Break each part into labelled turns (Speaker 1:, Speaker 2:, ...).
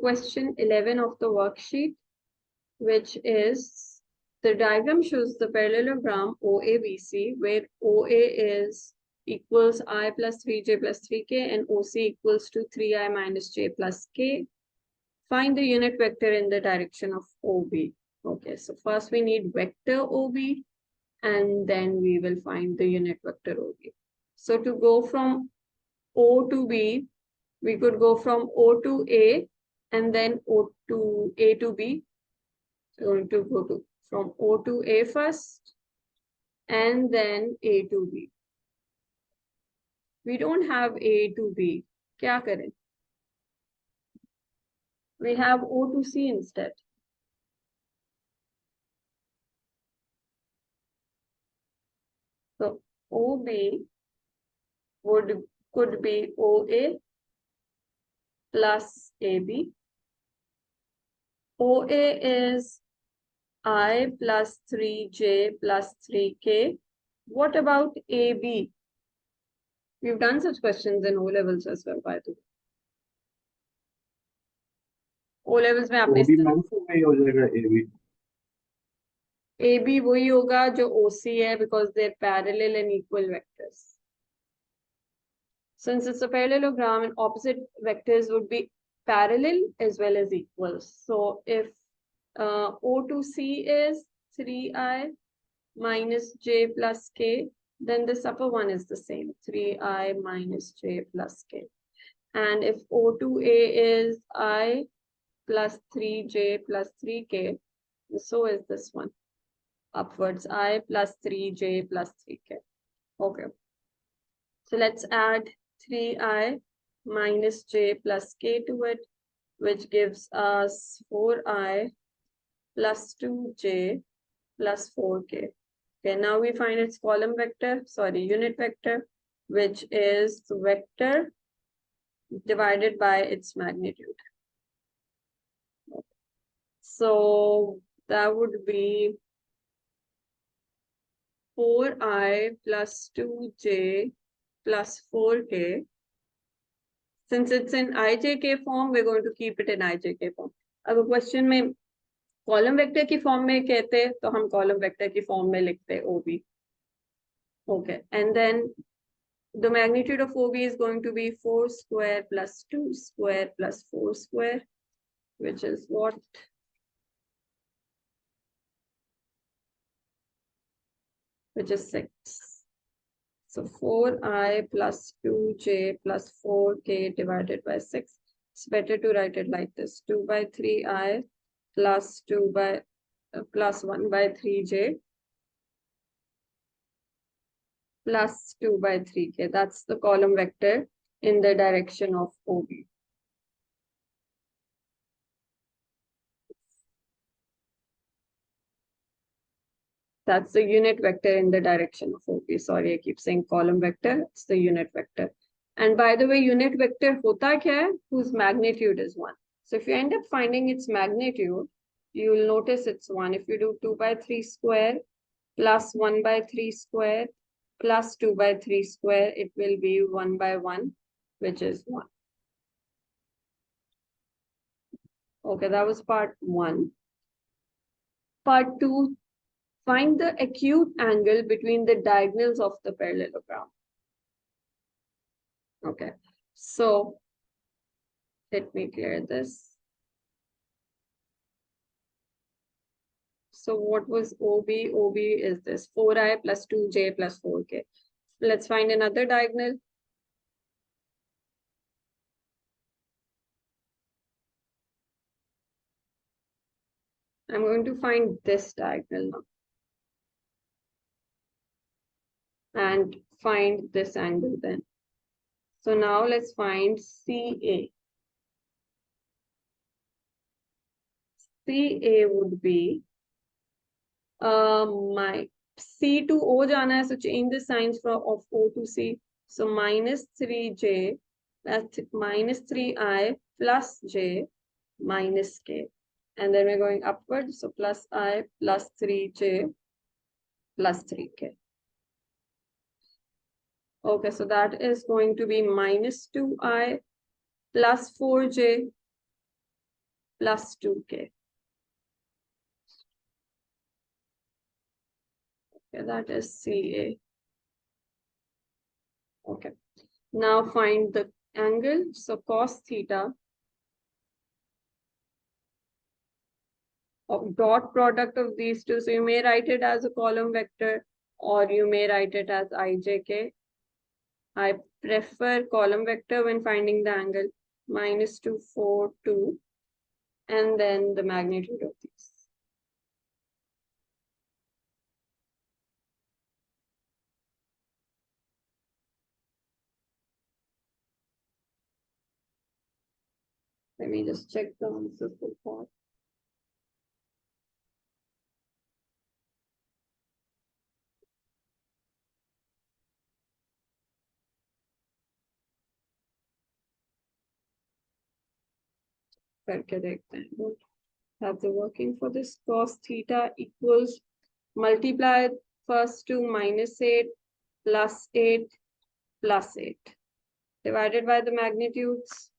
Speaker 1: question 11 of the worksheet, which is the diagram shows the parallelogram OABC, where OA is equals I plus 3j plus 3k and OC equals to 3I minus j plus k. Find the unit vector in the direction of OB. Okay, so first we need vector OB, and then we will find the unit vector OB. So to go from O to B, we could go from O to A and then O to A to B. We're going to go to from O to A first and then A to B. We don't have A to B. Kya kare? We have O to C instead. So OB could be OA plus AB. OA is I plus 3j plus 3k. What about AB? We've done such questions in O levels as well, by the way. O levels में आपने AB वही होगा जो OC है, because they're parallel and equal vectors. Since it's a parallelogram, and opposite vectors would be parallel as well as equal. So if O to C is 3I minus j plus k, then this upper one is the same, 3I minus j plus k. And if O to A is I plus 3j plus 3k, so is this one, upwards, I plus 3j plus 3k. Okay. So let's add 3I minus j plus k to it, which gives us 4I plus 2j plus 4k. Okay, now we find its column vector, unit vector, which is the vector divided by its magnitude. So that would be 4I plus 2j plus 4k. Since it's in ijk form, we're going to keep it in ijk form. अगर question में column vector की form में कहते हैं, तो हम column vector की form में लिखते हैं OB. Okay, and then the magnitude of OB is going to be 4 square plus 2 square plus 4 square, which is what? Which is 6. So 4I plus 2j plus 4k divided by 6. It's better to write it like this. 2 by 3I plus 2 by plus 1 by 3j plus 2 by 3k. That's the column vector in the direction of OB. That's the unit vector in the direction of OB. Sorry, I keep saying column vector. It's the unit vector. And by the way, unit vector hota kya hai? Whose magnitude is 1. So if you end up finding its magnitude, you will notice it's 1. If you do 2 by 3 square plus 1 by 3 square plus 2 by 3 square, it will be 1 by 1, which is 1. Okay, that was part 1. Part 2, find the acute angle between the diagonals of the parallelogram. Okay, so let me clear this. So what was OB? OB is this 4I plus 2j plus 4k. Let's find another diagonal. I'm going to find this diagonal now and find this angle then. So now let's find CA. CA would be my C to O jana hai, so change the signs from of O to C. So minus 3j, that's minus 3I plus j minus k. And then we're going upwards, so plus I plus 3j plus 3k. Okay, so that is going to be minus 2I plus 4j plus 2k. Okay, that is CA. Okay. Now find the angle. So cos theta of dot product of these two. So you may write it as a column vector or you may write it as ijk. I prefer column vector when finding the angle. Minus 2, 4, 2. And then the magnitude of these. Let me just check the answer so far. करके देखते हैं. Have the working for this. Cos theta equals multiply first to -8 plus 8 plus 8 divided by the magnitudes.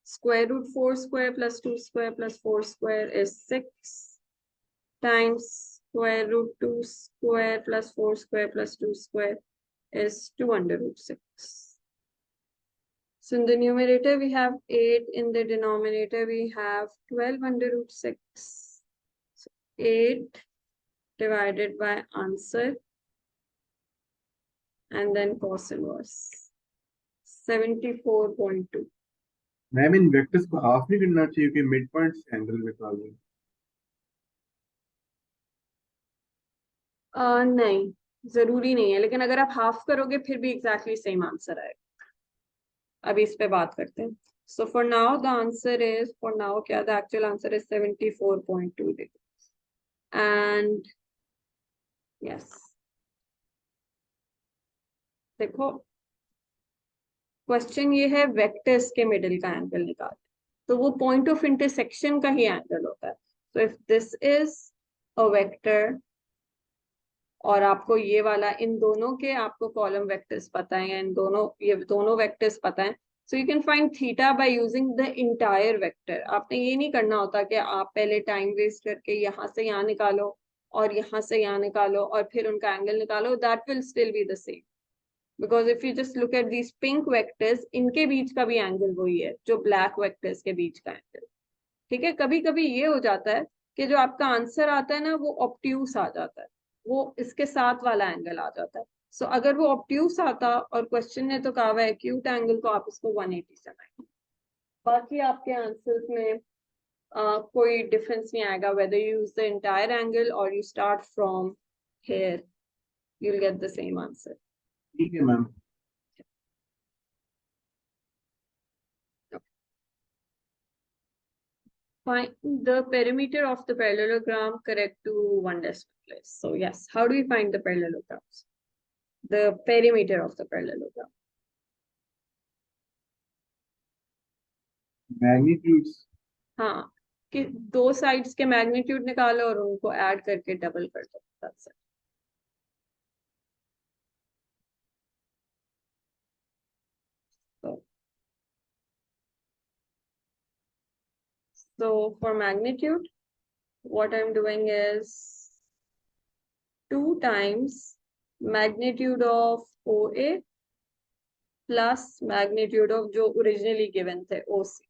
Speaker 1: Square root 4 square plus 2 square plus 4 square is 6 times square root 2 square plus 4 square plus 2 square is 2 under root 6. So in the numerator we have 8, in the denominator we have 12 under root 6. So 8 divided by answer and then cos inverse 74.2.
Speaker 2: Ma'am in vectors को half नहीं करना चाहिए कि mid point से angle निकाल लें.
Speaker 1: नहीं, जरूरी नहीं है, लेकिन अगर आप हाफ करोगे फिर भी एग्जैक्टली सेम आंसर आएगा. अभी इस पे बात करते हैं. So for now the answer is, for now क्या, the actual answer is 74.2 degrees. And yes, देखो क्वेश्चन ये है वेक्टर्स के मिडिल का एंगल निकाल, तो वो पॉइंट ऑफ इंटरसेक्शन का ही एंगल होता है. So if this is a vector और आपको ये वाला, इन दोनों के आपको कॉलम वेक्टर्स पता है, इन दोनों, ये दोनों वेक्टर्स पता है, so you can find theta by using the entire vector. आपने ये नहीं करना होता कि आप पहले टाइम वेस्ट करके यहाँ से यहाँ निकालो और यहाँ से यहाँ निकालो और फिर उनका एंगल निकालो. That will still be the same, because if you just look at these pink vectors, इनके बीच का भी एंगल वही है जो ब्लैक वेक्टर्स के बीच का एंगल. ठीक है. कभी कभी ये हो जाता है कि जो आपका आंसर आता है ना वो ऑब्ट्यूस आ जाता है, वो इसके साथ वाला एंगल आ जाता है. सो अगर वो ऑब्ट्यूस आता और क्वेश्चन ने तो कहा हुआ है एक्यूट एंगल, तो आप इसको 180 से बनाएंगे. बाकी आपके आंसर्स में कोई डिफरेंस नहीं आएगा, whether you use the entire angle or you start from here, you'll get the same answer.
Speaker 2: ठीक है ma'am.
Speaker 1: Find the perimeter of the parallelogram correct to one decimal place. So yes, how do we find the parallelograms? The perimeter of the parallelogram.
Speaker 2: Magnitudes.
Speaker 1: हाँ, कि दो sides के magnitude निकालो और उनको add करके डबल कर दो. That's it. So for magnitude, what I'm doing is 2 times magnitude of OA plus magnitude of जो originally given थे OC.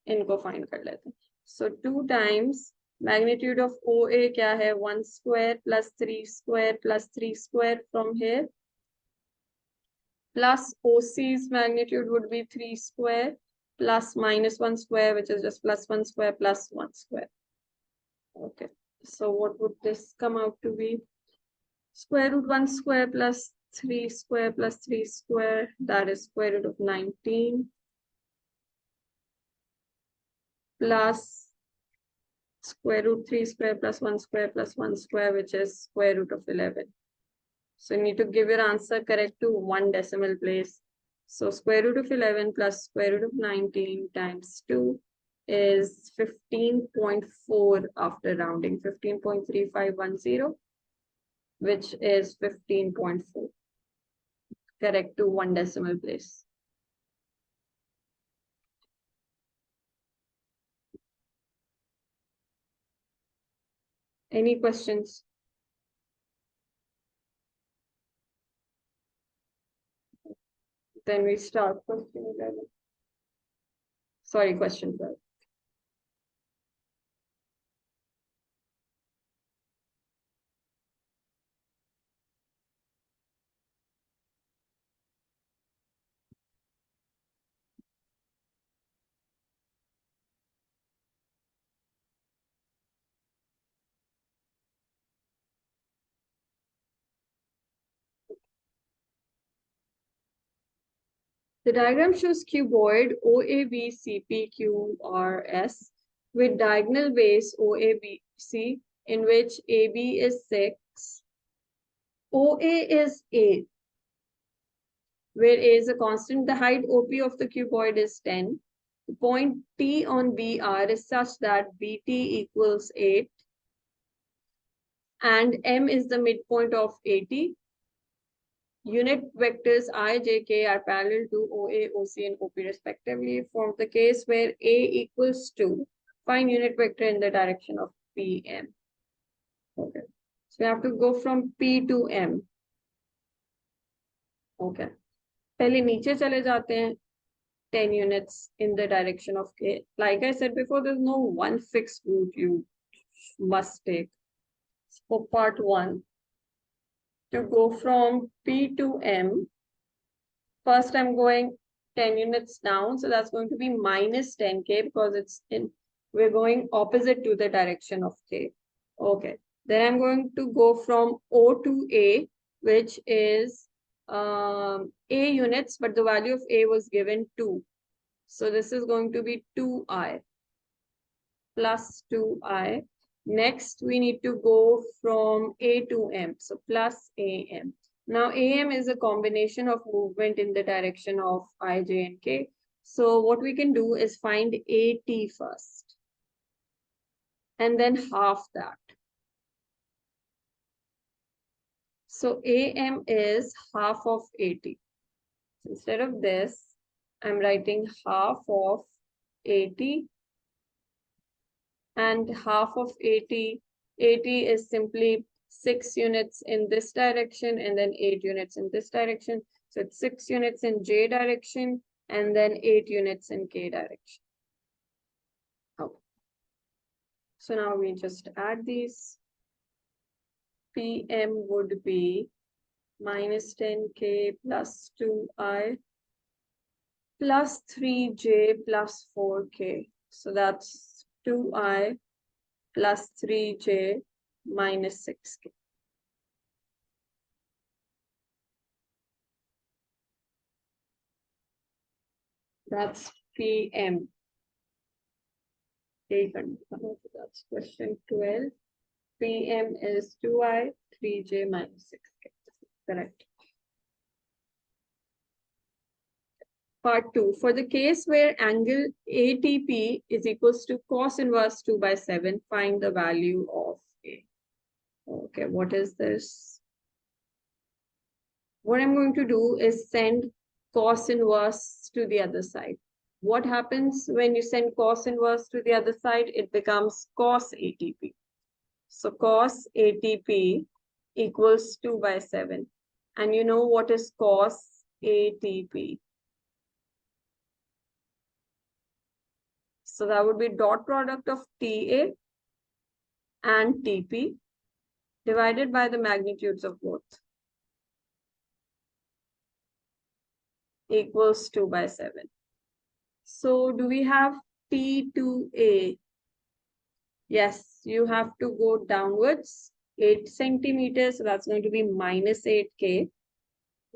Speaker 1: इनको find कर लेते हैं. So 2 times magnitude of OA क्या है, 1 square plus 3 square plus 3 square from here, plus OC's magnitude would be 3 square plus minus 1 square, which is just plus 1 square plus 1 square. Okay, so what would this come out to be? Square root 1 square plus 3 square plus 3 square, that is square root of 19, plus square root 3 square plus 1 square plus 1 square, which is square root of 11. So you need to give your answer correct to one decimal place. So square root of 11 plus square root of 19 times 2 is 15.4 after rounding, 15.3510, which is 15.4. Correct to one decimal place. Any questions? Then we start question 11. Sorry, question 12. The diagram shows cuboid OABCPQRS with diagonal base OABC in which AB is 6, OA is 8, where A is a constant. The height OP of the cuboid is 10. The point T on BR is such that BT equals 8 and M is the midpoint of 80. Unit vectors I, J, K are parallel to OA, OC, and OP respectively. For the case where A equals 2, find unit vector in the direction of PM. Okay. So we have to go from P to M. Okay. पहले नीचे चले जाते हैं 10 units in the direction of K. Like I said before, there's no one fixed route you must take. For part 1, to go from P to M, first I'm going 10 units down, so that's going to be minus 10K because we're going opposite to the direction of K. Okay, then I'm going to go from O to A, which is A units, but the value of A was given 2. So this is going to be 2I plus 2I. Next, we need to go from A to M, so plus AM. Now, AM is a combination of movement in the direction of I, J, and K. So what we can do is find AT first, and then half that. So AM is half of AT. So instead of this, I'm writing half of AT, and half of AT is simply 6 units in this direction and then 8 units in this direction. So it's 6 units in J direction and then 8 units in K direction. Okay. So now we just add these. PM would be minus 10K plus 2I plus 3J plus 4K. So that's 2I plus 3J minus 6K. That's PM. That's question 12. PM is 2I, 3J minus 6K. Correct. Part 2. For the case where angle ATP is equals to cos inverse 2 by 7, find the value of A. Okay, what is this? What I'm going to do is send cos inverse to the other side. What happens when you send cos inverse to the other side? It becomes cos ATP. So cos ATP equals 2 by 7. And you know what is cos ATP? So that would be dot product of TA and TP divided by the magnitudes of both equals 2 by 7. So do we have T to A? Yes, you have to go downwards 8 centimeters. So that's going to be minus 8K.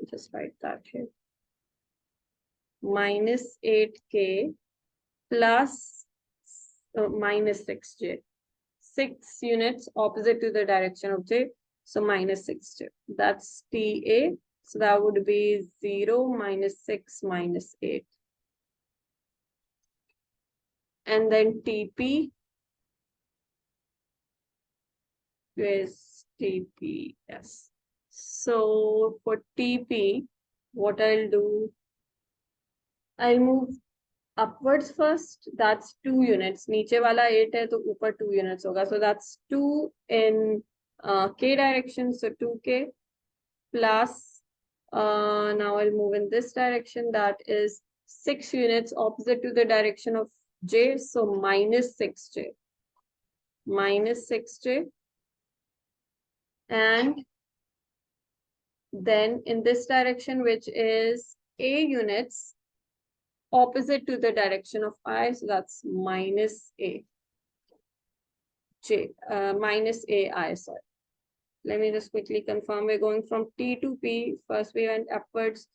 Speaker 1: Just write that here. Minus 8K plus minus 6J. 6 units opposite to the direction of J. So minus 6J. That's TA. So that would be 0 minus 6 minus 8. And then TP is TP. Yes. So for TP, what I'll do, I'll move upwards first, that's 2 units. नीचे वाला 8 है तो ऊपर 2 units होगा. So that's 2 in k direction. So 2k plus now I'll move in this direction. That is 6 units opposite to the direction of j. So minus 6j. Minus 6j. And then in this direction, which is a units opposite to the direction of I, so that's minus a j minus a I, sorry. Let me just quickly confirm. We're going from T to P. First we went upwards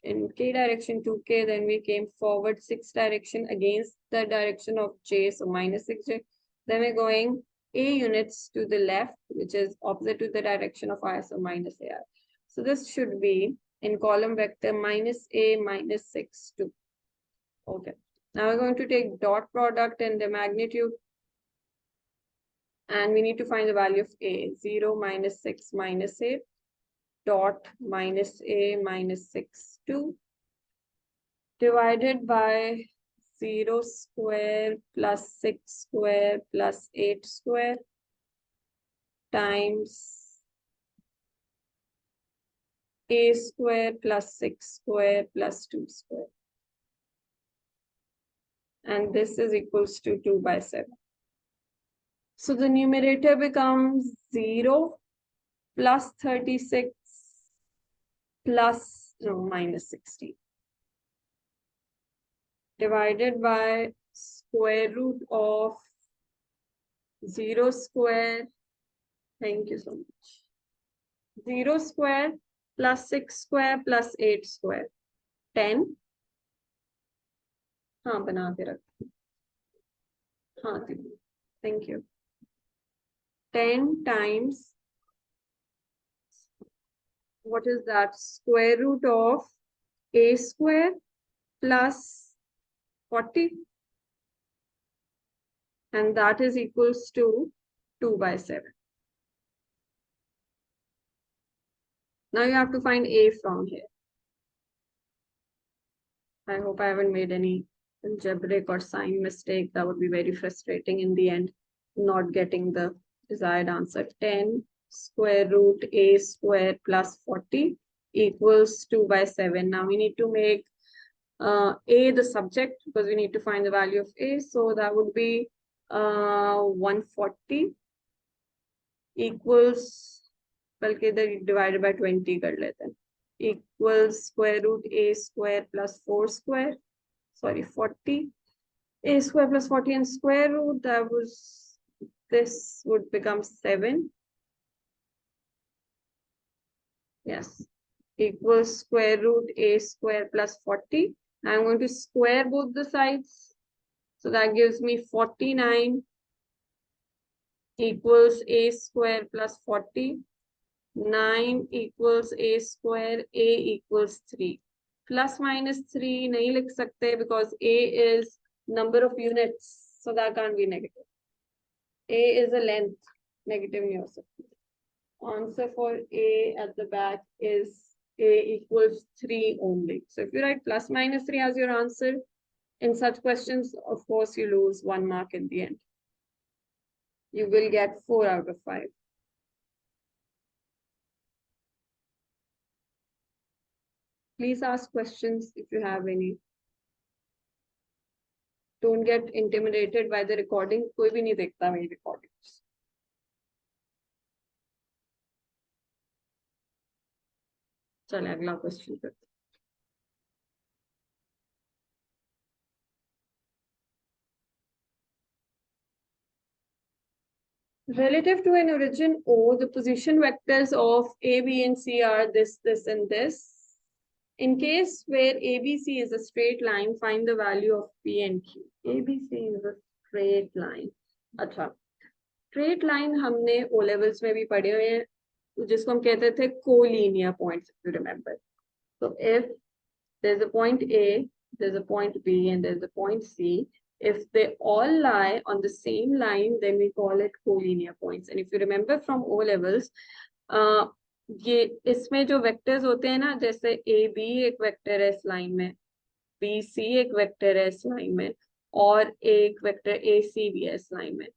Speaker 1: in k direction to k, then we came forward 6 direction against the direction of j, so minus 6j. Then we're going a units to the left, which is opposite to the direction of I, so minus ai. So this should be in column vector minus a minus 6, 2. Okay. Now we're going to take dot product and the magnitude. And we need to find the value of a. 0 minus 6 minus 8 dot minus a minus 6, 2 divided by 0 square plus 6 square plus 8 square times a square plus 6 square plus 2 square. And this is equals to 2 by 7. So the numerator becomes 0 plus 36 plus, no, minus 16 divided by square root of 0 square. Thank you so much. 0 square plus 6 square plus 8 square. 10. हाँ बना के रख. हाँ thank you. 10 times, what is that? Square root of a square plus 40. And that is equals to 2 by 7. Now you have to find a from here. I hope I haven't made any algebraic or sign mistake. That would be very frustrating in the end, not getting the desired answer. 10 square root a square plus 40 equals 2 by 7. Now we need to make a the subject because we need to find the value of a. So that would be 140 equals, बल्कि इधर divided by 20 कर लेते हैं, equals square root a square plus 4 square, sorry 40, a square plus 40 and square root, that was, this would become 7. Yes, equals square root a square plus 40. I'm going to square both the sides. So that gives me 49 equals a square plus 40. 9 equals a square, a equals 3. Plus minus 3 nahi likh sakte because a is number of units, so that can't be negative. A is a length, negative nahi ho sakti. Answer for a at the back is a equals 3 only. So if you write plus minus 3 as your answer, in such questions, of course, you lose 1 mark in the end. You will get 4 out of 5. Please ask questions if you have any. Don't get intimidated by the recording. कोई भी नहीं देखता मेरी recordings. चले अगला question करते. Relative to an origin O, the position vectors of A, B, and C are this, this, and this. In case where ABC is a straight line, find the value of P and Q. ABC is a straight line. अच्छा, straight line हमने O levels में भी पढ़े हुए हैं, जिसको हम कहते थे collinear points, if you remember. So if there's a point A, there's a point B, and there's a point C, if they all lie on the same line, then we call it collinear points. And if you remember from O levels, ये इसमें जो vectors होते हैं ना, जैसे A B एक vector है इस लाइन में, BC एक वेक्टर है इस लाइन में और एक वेक्टर AC भी है इस लाइन में.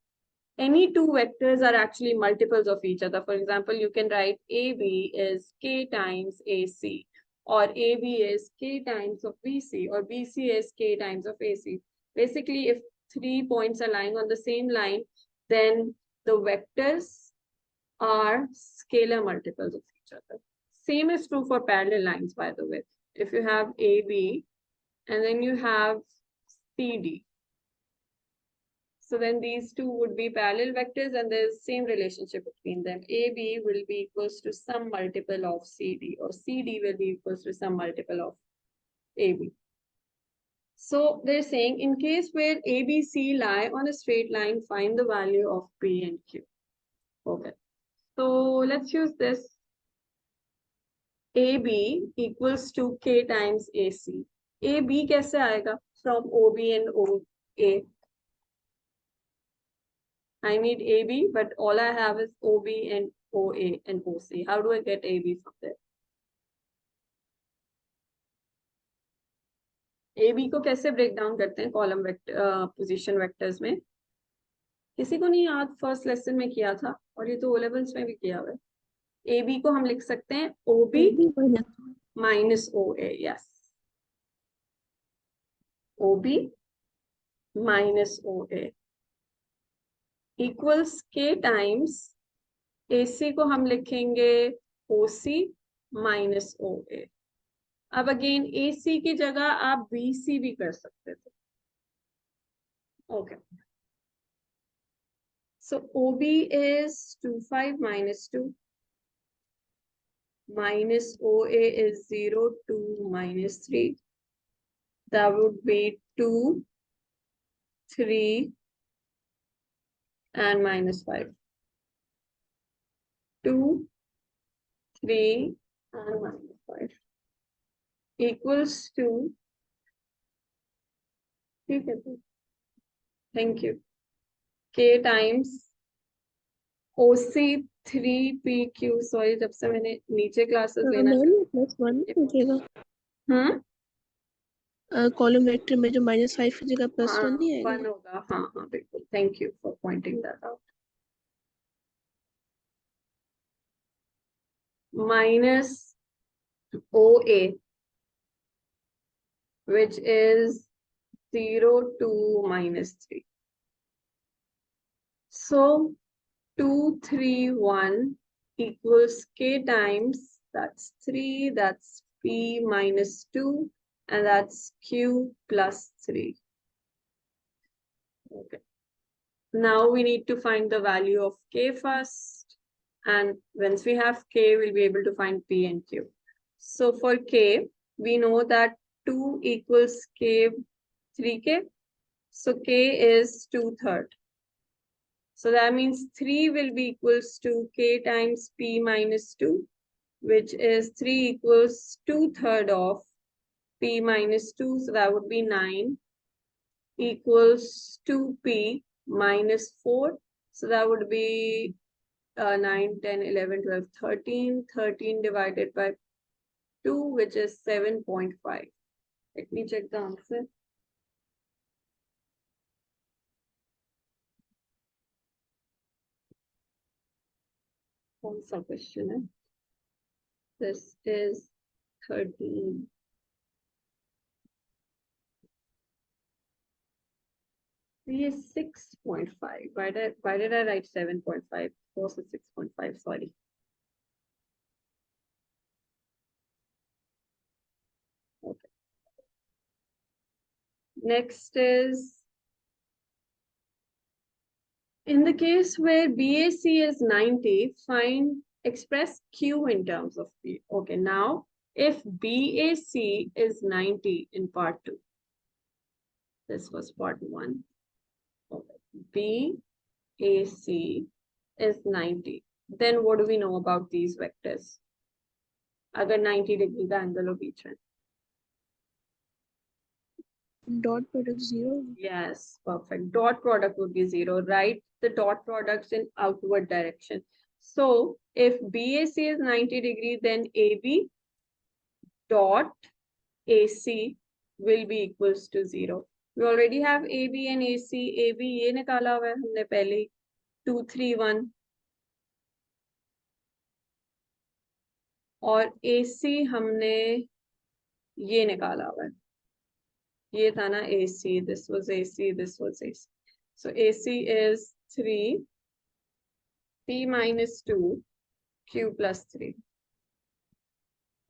Speaker 1: Any two vectors are actually multiples of each other. For example, you can write AB is K times AC, or AB is K times of BC, or BC is K times of AC. Basically, if 3 points are lying on the same line, then the vectors are scalar multiples of each other. Same is true for parallel lines, by the way. If you have AB and then you have CD, so then these two would be parallel vectors and there's same relationship between them. AB will be equals to some multiple of CD, or CD will be equals to some multiple of AB. So they're saying in case where ABC lie on a straight line, find the value of P and Q. Okay. So let's use this. AB equals to K times AC. AB कैसे आएगा? From OB and OA. I need AB, but all I have is OB and OA and OC. How do I get AB from there? AB को कैसे break down करते हैं column vector position vectors में? किसी को नहीं याद? First lesson में किया था और ये तो O levels में भी किया हुआ है. AB को हम लिख सकते हैं OB minus OA. Yes. OB minus OA equals K times AC को हम लिखेंगे OC minus OA. अब अगेन AC की जगह आप BC भी कर सकते थे. Okay. So OB is 25 minus 2. Minus OA is 0, 2 minus 3. That would be 2, 3, and minus 5. 2, 3, and minus 5 equals to. Thank you. K times OC 3PQ. Sorry, जब से मैंने नीचे क्लासेस लेना
Speaker 3: कॉलम वेक्टर में जो -5 की जगह +1 नहीं आएगा?
Speaker 1: 1 होगा. हाँ हाँ बिल्कुल. Thank you for pointing that out. Minus OA, which is 0, 2, minus 3. So 2, 3, 1 equals K times, that's 3, that's P minus 2, and that's Q plus 3. Okay. Now we need to find the value of K first. And once we have K, we'll be able to find P and Q. So for K, we know that 2 equals K 3K. So K is 2/3. So that means 3 will be equals to K times P minus 2, which is 3 equals 2/3 of P minus 2. So that would be 9 equals 2P minus 4. So that would be 9, 10, 11, 12, 13. 13 divided by 2, which is 7.5. Let me check the answer. कौन सा question है? This is 13. This is 6.5. Why did I write 7.5? Of course it's 6.5, sorry. Okay. Next is, in the case where BAC is 90, express Q in terms of P. Okay, now if BAC is 90 in part 2, this was part 1. Okay. BAC is 90. Then what do we know about these vectors? अगर 90 degree का angle हो बीच में.
Speaker 3: Dot product 0.
Speaker 1: Yes, perfect. Dot product would be 0. Write the dot products in outward direction. So if BAC is 90 degree, then AB dot AC will be equals to 0. We already have AB and AC. AB ये निकाला हुआ है हमने पहले 2, 3, 1 और AC हमने ये निकाला हुआ है. ये था ना AC. This was AC. This was AC. So AC is 3 P minus 2 Q plus 3.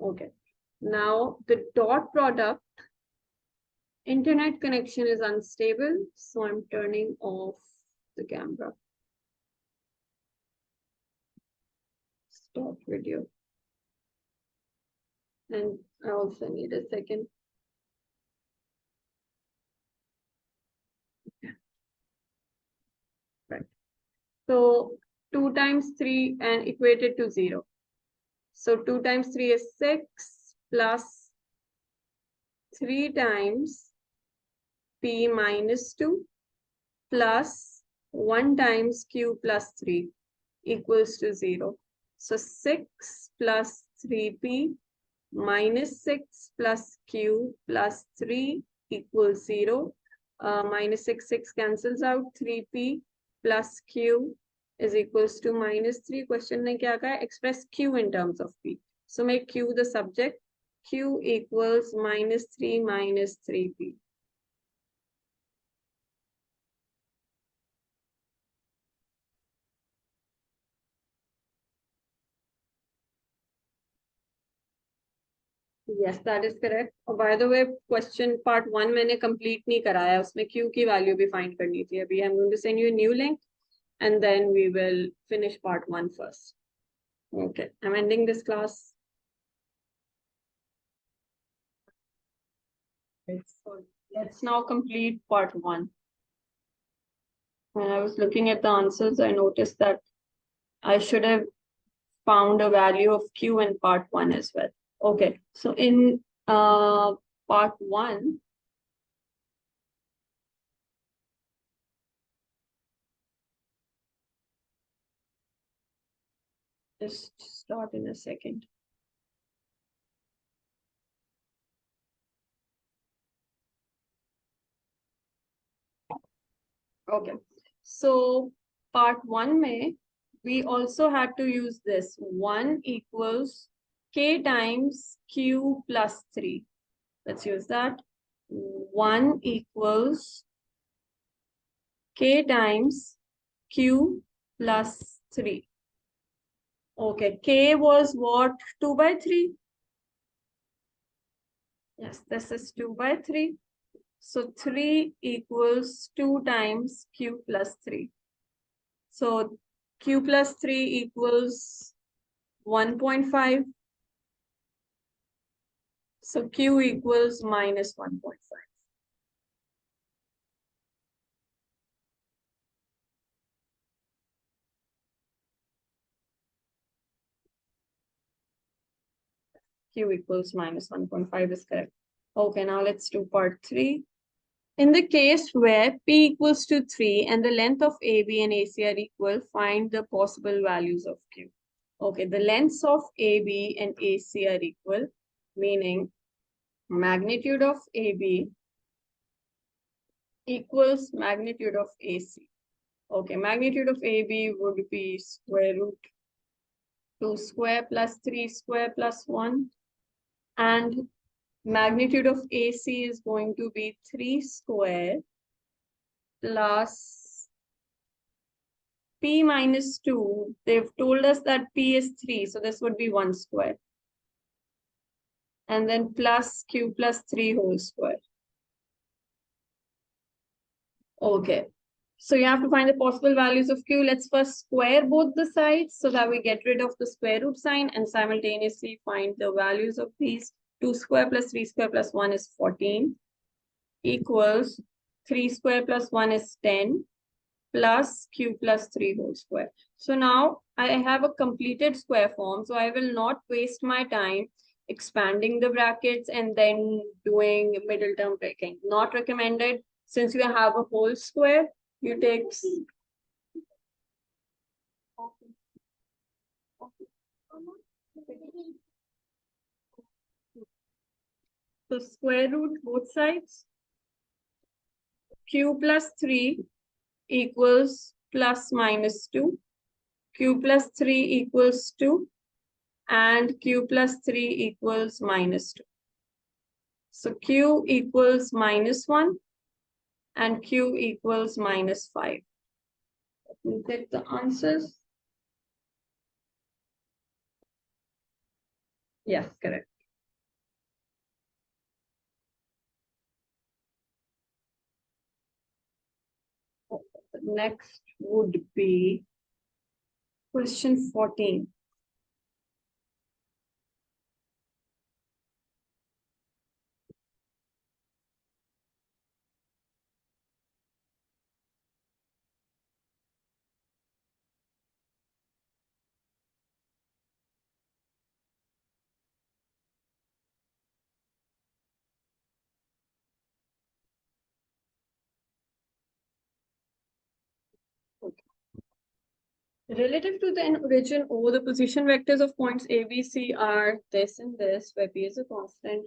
Speaker 1: Okay. Now the dot product. Internet connection is unstable, so I'm turning off the camera. Stop video. And I also need a second. Right. So 2 times 3 and equated to 0. So 2 times 3 is 6 plus 3 times P minus 2 plus 1 times Q plus 3 equals to 0. So 6 plus 3P minus 6 plus Q plus 3 equals 0. Minus 6 cancels out. 3P plus Q is equals to minus 3. Question ने क्या कहा? Express Q in terms of P. So make Q the subject. Q equals minus 3 minus 3P. Yes, that is correct. Oh, by the way, question part 1 मैंने complete नहीं कराया. उसमें Q की value भी find करनी थी. अभी I'm going to send you a new link and then we will finish part 1 first. Okay, I'm ending this class. So let's now complete part 1. When I was looking at the answers, I noticed that I should have found a value of Q in part 1 as well. Okay, so in part 1, just start in a second. Okay, so part 1 may we also had to use this 1 equals K times Q plus 3. Let's use that. 1 equals K times Q plus 3. Okay, K was what? 2 by 3? Yes, this is 2 by 3. So 3 equals 2 times Q plus 3. So Q plus 3 equals 1.5. So Q equals minus 1.5. Q equals minus 1.5 is correct. Okay, now let's do part 3. In the case where P equals to 3 and the length of AB and AC are equal, find the possible values of Q. Okay, the lengths of AB and AC are equal, meaning magnitude of AB equals magnitude of AC. Okay, magnitude of AB would be square root 2 square plus 3 square plus 1. And magnitude of AC is going to be 3 square plus P minus 2. They've told us that P is 3, so this would be 1 square. And then plus Q plus 3 whole square. Okay. So you have to find the possible values of Q. Let's first square both the sides so that we get rid of the square root sign and simultaneously find the values of these. 2 square plus 3 square plus 1 is 14 equals 3 square plus 1 is 10 plus Q plus 3 whole square. So now I have a completed square form, so I will not waste my time expanding the brackets and then doing middle term breaking. Not recommended. Since you have a whole square, you take So square root both sides. Q plus 3 equals plus minus 2. Q plus 3 equals 2. And Q plus 3 equals minus 2. So Q equals minus 1 and Q equals minus 5. Let me get the answers. Yes, correct. The next would be question 14. Relative to the origin O, the position vectors of points A, B, C are this and this, where P is a constant.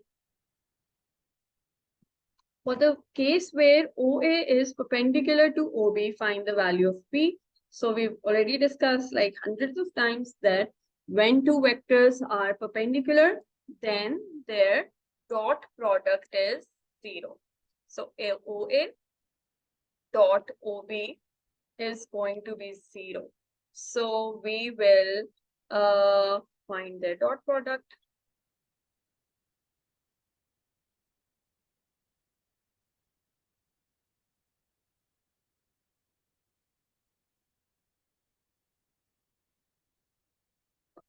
Speaker 1: For the case where OA is perpendicular to OB, find the value of P. So we've already discussed like hundreds of times that when two vectors are perpendicular, then their dot product is 0. So OA dot OB is going to be 0. So we will find the dot product.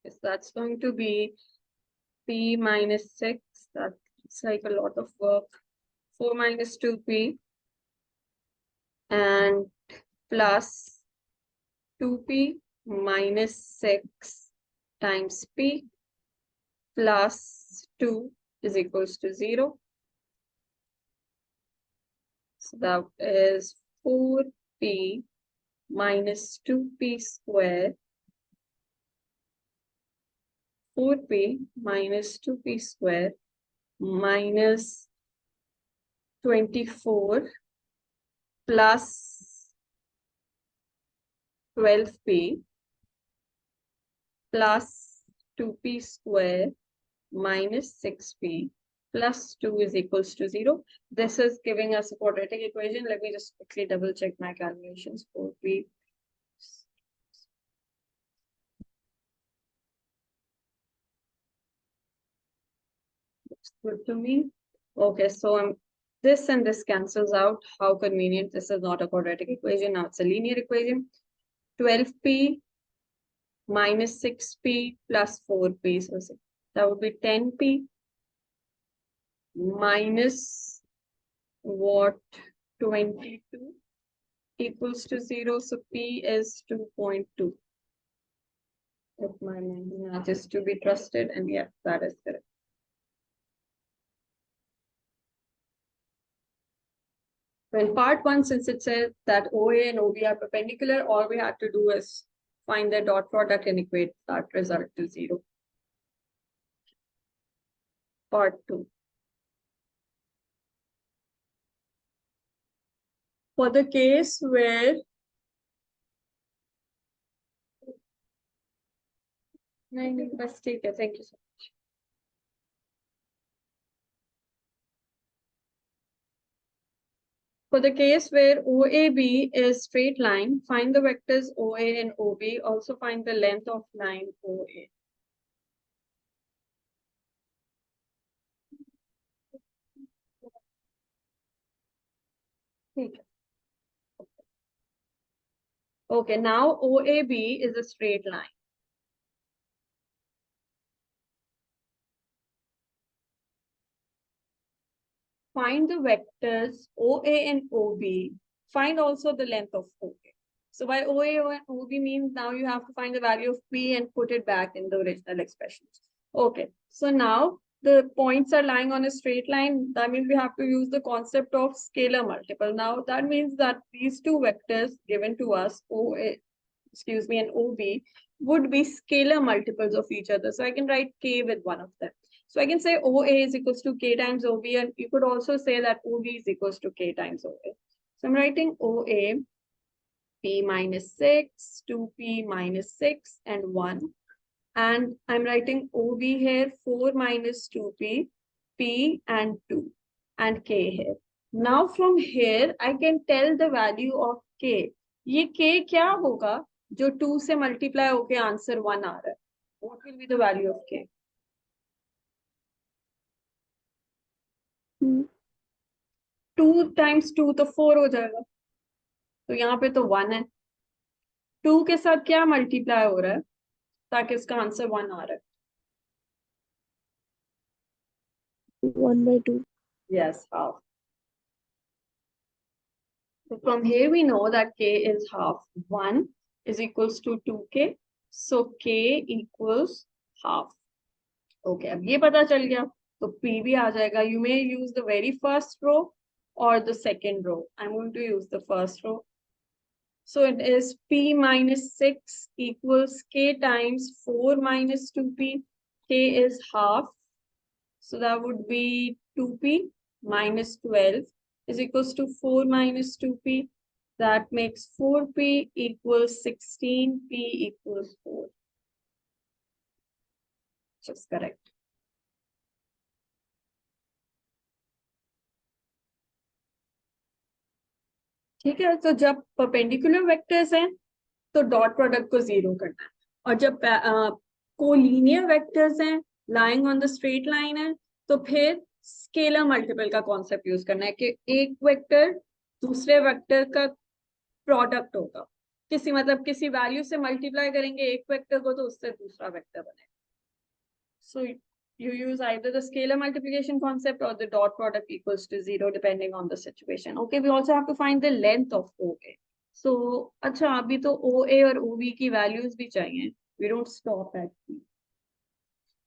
Speaker 1: So that's going to be P minus 6. That's like a lot of work. 4 minus 2P and plus 2P minus 6 times P plus 2 is equals to 0. So that is 4P minus 2P square. 4P minus 2P square minus 24 plus 12P plus 2P square minus 6P plus 2 is equals to 0. This is giving us a quadratic equation. Let me just quickly double check my calculations. 4P. Looks good to me. Okay, so this and this cancels out. How convenient. This is not a quadratic equation. Now it's a linear equation. 12P minus 6P plus 4P. So that would be 10P minus what? 22 equals to 0. So P is 2.2. If my math is to be trusted, and yes, that is correct. So in part 1, since it says that OA and OB are perpendicular, all we have to do is find their dot product and equate that result to 0. Part 2. For the case where thank you so much. For the case where OAB is straight line, find the vectors OA and OB. Also find the length of line OA. Okay, now OAB is a straight line. Find the vectors OA and OB. Find also the length of OA. So by OA and OB means now you have to find the value of P and put it back in the original expression. Okay, so now the points are lying on a straight line. That means we have to use the concept of scalar multiple. Now that means that these two vectors given to us, OA, and OB, would be scalar multiples of each other. So I can write K with one of them. So I can say OA is equals to K times OB, and you could also say that OB is equals to K times OA. So I'm writing OA, P minus 6, 2P minus 6, and 1. And I'm writing OB here, 4 minus 2P, P and 2, and K here. Now from here, I can tell the value of K. ये K क्या होगा जो 2 से multiply होके answer 1 आ रहा है? What will be the value of K? 2 times 2 तो 4 हो जाएगा, तो यहाँ पे तो 1 है. 2 के साथ क्या multiply हो रहा है ताकि इसका आंसर 1 आ रहा है?
Speaker 3: 1/2.
Speaker 1: Yes, half. So from here we know that K is half. 1 is equals to 2K. So K equals half. Okay, अब ये पता चल गया, तो P भी आ जाएगा. You may use the very first row or the second row. I'm going to use the first row. So it is P minus 6 equals K times 4 minus 2P. K is half. So that would be 2P minus 12 is equals to 4 minus 2P. That makes 4P equals 16, P equals 4. Which is correct. ठीक है, तो जब perpendicular vectors हैं तो dot product को 0 करना है, और जब कोलिनियर वेक्टर्स हैं, lying on the straight line है, तो फिर स्केलर मल्टीपल का कॉन्सेप्ट यूज करना है कि एक वेक्टर दूसरे वेक्टर का प्रोडक्ट होगा. किसी वैल्यू से मल्टीप्लाई करेंगे एक वेक्टर को, तो उससे दूसरा वेक्टर बनेगा. So you use either the scalar multiplication concept or the dot product equals to 0 depending on the situation. Okay, we also have to find the length of OA. So अच्छा, अभी तो OA और OB की values भी चाहिए. We don't stop at P.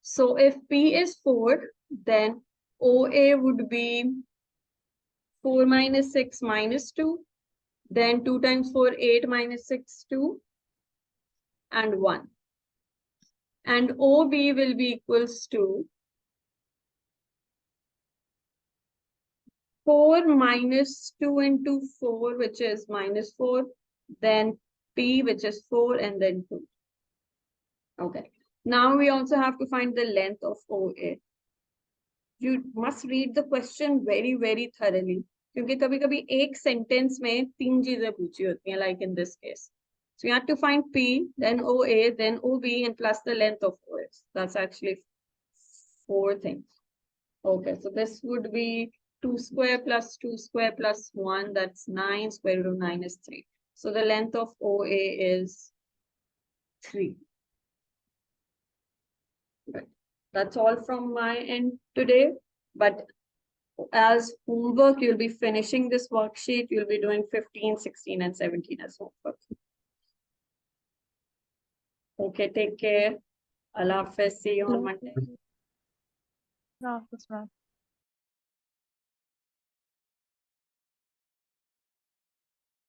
Speaker 1: So if P is 4, then OA would be 4 minus 6 minus 2. Then 2 times 4, 8 minus 6, 2. And 1. And OB will be equals to 4 minus 2 into 4, which is minus 4, then P, which is 4, and then 2. Okay. Now we also have to find the length of OA. You must read the question very, very thoroughly. क्योंकि कभी-कभी एक sentence में 3 चीजें पूछी होती हैं, like in this case. So you have to find P, then OA, then OB, and plus the length of OA. That's actually 4 things. Okay, so this would be 2 square plus 2 square plus 1, that's 9, square root of 9 is 3. So the length of OA is 3. Right. That's all from my end today. But as homework, you'll be finishing this worksheet. You'll be doing 15, 16, and 17 as homework. Okay, take care. Allah Hafiz. See you on Monday.
Speaker 4: No, that's right.